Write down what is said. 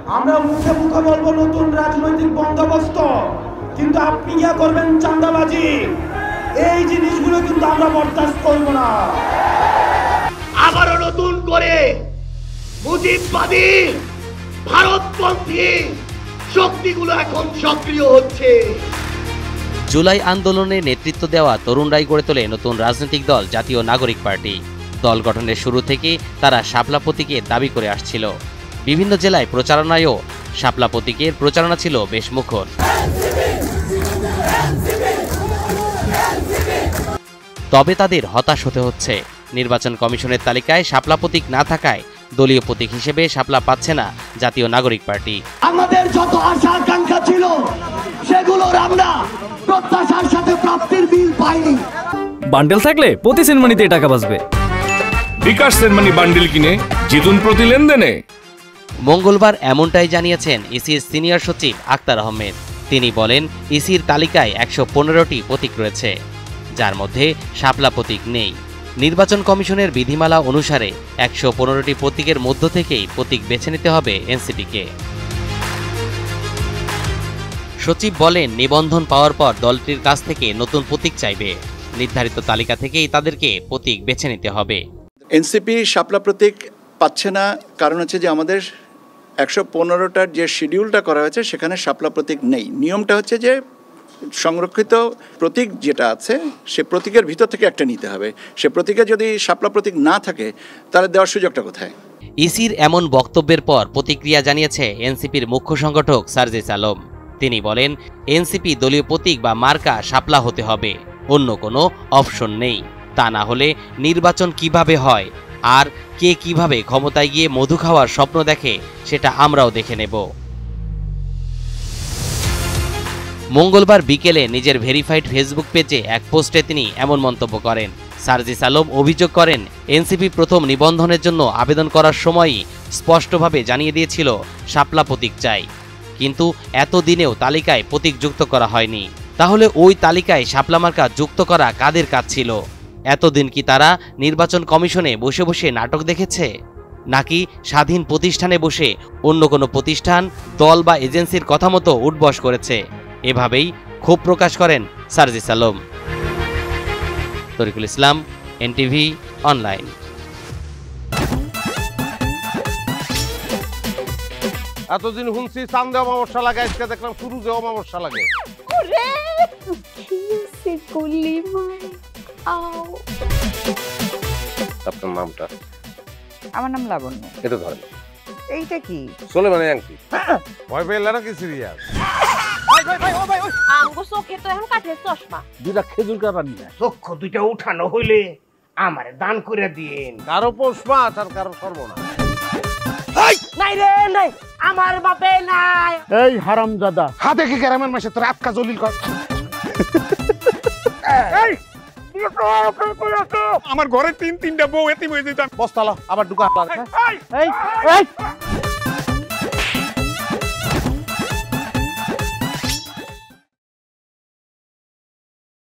আমরা মুখে মুখে বলবো নতুন রাজনৈতিক বন্দোবস্ত, কিন্তু আপনি কি করবেন চাঁদাবাজি, এই জিনিসগুলো কিন্তু আমরা বরদাস্ত করব না। আবারও নতুন করে মুজিববাদী ভারতপন্থী শক্তিগুলো এখন সক্রিয় হচ্ছে। জুলাই আন্দোলনে নেতৃত্ব দেওয়া তরুণরাই গড়ে তোলে নতুন রাজনৈতিক দল জাতীয় নাগরিক পার্টি। দল গঠনের শুরু থেকে তারা শাপলা প্রতীকের দাবি করে আসছিল। বিভিন্ন জেলায় প্রচারণায়ও শাপলা প্রতীকের প্রচারণা ছিল বেশ মুখর। তবে তাদের হতাশ হতে হচ্ছে। নির্বাচন কমিশনের তালিকায় শাপলা প্রতীক না থাকায় দলীয় প্রতীক হিসেবে শাপলা পাচ্ছে না জাতীয় নাগরিক পার্টি। আমাদের যত আশা আকাঙ্ক্ষা ছিল সেগুলোর আমরা প্রত্যাশার সাথে প্রাপ্তির বিল পাইনি। বান্ডেল থাকলে প্রতি সেনমানিতে টাকা বাঁচবে। বিকাশ সেনমানি বান্ডেল কিনে জিতুন প্রতি লেনদেনে। মঙ্গলবার এমনটাই জানিয়েছেন ইসির সিনিয়র সচিব আক্তার আহমেদ। তিনি বলেন, ইসির তালিকায় ১১৫টি প্রতীক রয়েছে, যার মধ্যে শাপলা প্রতীক নেই। নির্বাচন কমিশনের বিধিমালা অনুসারে ১১৫টি প্রতীকের মধ্য থেকেই প্রতীক বেছে নিতে হবে এনসিপিকে। সচিব বলেন, নিবন্ধন পাওয়ার পর দলটির কাছ থেকে নতুন প্রতীক চাইবে। নির্ধারিত তালিকা থেকেই তাদেরকে প্রতীক বেছে নিতে হবে। এনসিপি শাপলা প্রতীক পাচ্ছে না, কারণ হচ্ছে যে আমাদের ১১৫টার যে শিডিউলটা করা হয়েছে সেখানে শাপলা প্রতীক নেই। নিয়মটা হচ্ছে যে সংরক্ষিত প্রতীক যেটা আছে সে প্রতীকের ভিতর থেকে একটা নিতে হবে। সে প্রতীকে যদি শাপলা প্রতীক না থাকে তাহলে দেওয়ার সুযোগটা কোথায়? ইসির এমন বক্তব্যের পর প্রতিক্রিয়া জানিয়েছে এনসিপির মুখ্য সংগঠক সার্জিস আলম। তিনি বলেন, এনসিপি দলীয় প্রতীক বা মার্কা শাপলা হতে হবে, অন্য কোনো অপশন নেই। তা না হলে নির্বাচন কিভাবে হয় আর কে কিভাবে ক্ষমতায় গিয়ে মধু খাওয়ার স্বপ্ন দেখে সেটা আমরাও দেখে নেব। মঙ্গলবার বিকেলে নিজের ভেরিফাইড ফেসবুক পেজে এক পোস্টে তিনি এমন মন্তব্য করেন। সার্জিস আলম অভিযোগ করেন, এনসিপি প্রথম নিবন্ধনের জন্য আবেদন করার সময়ই স্পষ্টভাবে জানিয়ে দিয়েছিল শাপলা প্রতীক চাই, কিন্তু এতদিনেও তালিকায় প্রতীক যুক্ত করা হয়নি। তাহলে ওই তালিকায় শাপলা মার্কা যুক্ত করা কাদের কাজ ছিল? এতদিন কি তারা নির্বাচন কমিশনে বসে বসে নাটক দেখেছে, নাকি স্বাধীন প্রতিষ্ঠানে বসে অন্য কোনো প্রতিষ্ঠান, দল বা এজেন্সির কথা মতো উঠবস করেছে? এভাবেই ক্ষোভ প্রকাশ করেন সার্জিস আলম। তরিকুল ইসলাম, এনটিভি অনলাইন। এতদিন শুনছি চান্দে অমাবস্যা লাগে, আজকে দেখলাম সূর্যে অমাবস্যা লাগে। আপনার নামটা? আমার নাম লাবণ্য। এটা ধরেন। এইটা কি? চলে মানে আংটি। ভয় পেলে নাকি সিরিয়াস? আমগো চোখে তো এখন কাঠের চশমা। দুইটা খেজুর কাটা নিয়ে চক্ষু দুইটা উঠানো হইলে আমারে দান করে দিন। কারো পৌষ মাস আর কারো সর্বনাশ। নাই রে নাই, আমার বাপে নাই। এই হারামজাদা, হাতে কি গ্রামের মাসে তোর আটকা জলিল কর। আমার ঘরে তিনটা বউ এতিম হয়ে যেতাম। বস্তালো আবার ঢুকা। এই